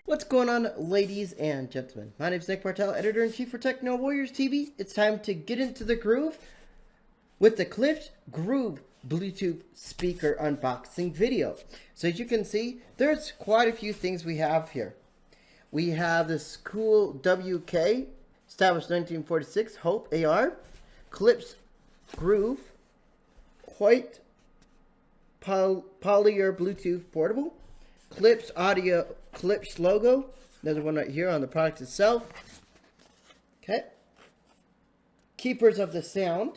What's going on, ladies and gentlemen? My name is Nick Martell, Editor-in-Chief for Techno Warriors TV. It's time to get into the groove with the Klipsch Groove Bluetooth speaker unboxing video. So as you can see, there's quite a few things we have here. We have this cool WK, established 1946, Hope AR, Klipsch Groove, white polymer Bluetooth portable, Klipsch audio, Klipsch logo, another one right here on the product itself. Okay. Keepers of the Sound,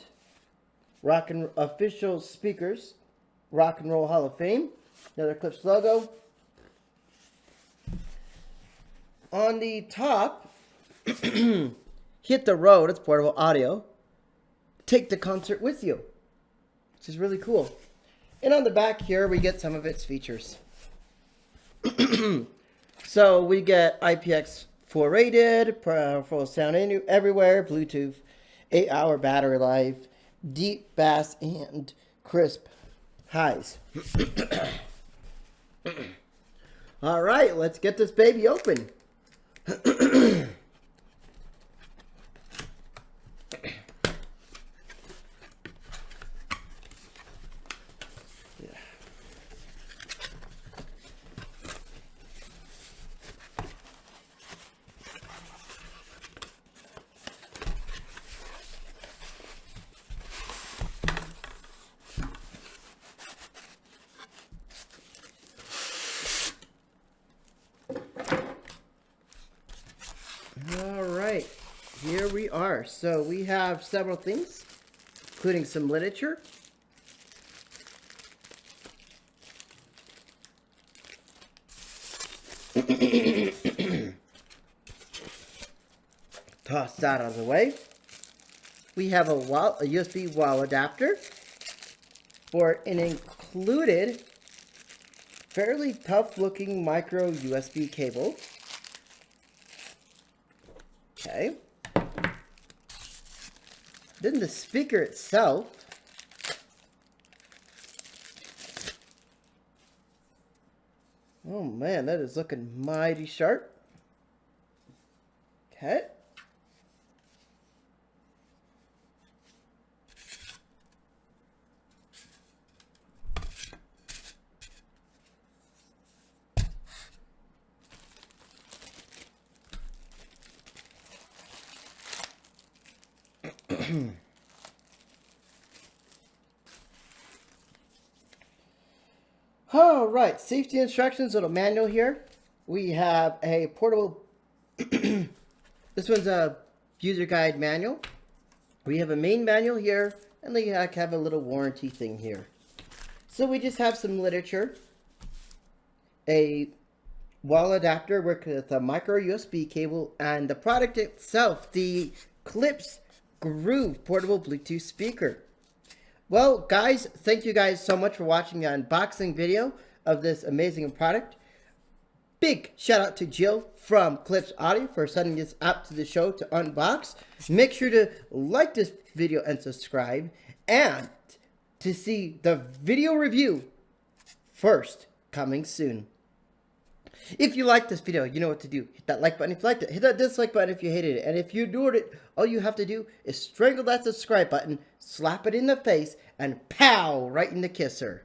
official speakers, Rock and Roll Hall of Fame, another Klipsch logo. On the top, hit the road, it's portable audio. Take the concert with you, which is really cool. And on the back here, we get some of its features. So we get IPX4 rated, powerful sound everywhere, Bluetooth, 8-hour battery life, deep bass and crisp highs. All right, let's get this baby open. All right, here we are. So we have several things, including some literature. Toss that out of the way. We have a USB wall adapter for an included fairly tough looking micro USB cable. Okay. Then the speaker itself. Oh man, that is looking mighty sharp. Okay. All right, safety instructions, little manual here. We have a portable, this one's a user guide manual. We have a main manual here, and they have a little warranty thing here. So we just have some literature, a wall adapter with a micro USB cable, and the product itself, the Klipsch Groove portable Bluetooth speaker. Well, guys, thank you guys so much for watching the unboxing video of this amazing product. Big shout out to Jill from Klipsch Audio for sending this out to the show to unbox. Make sure to like this video and subscribe, and to see the video review first, coming soon. If you like this video, you know what to do. Hit that like button if you liked it. Hit that dislike button if you hated it. And if you adored it, all you have to do is strangle that subscribe button, slap it in the face, and pow, right in the kisser.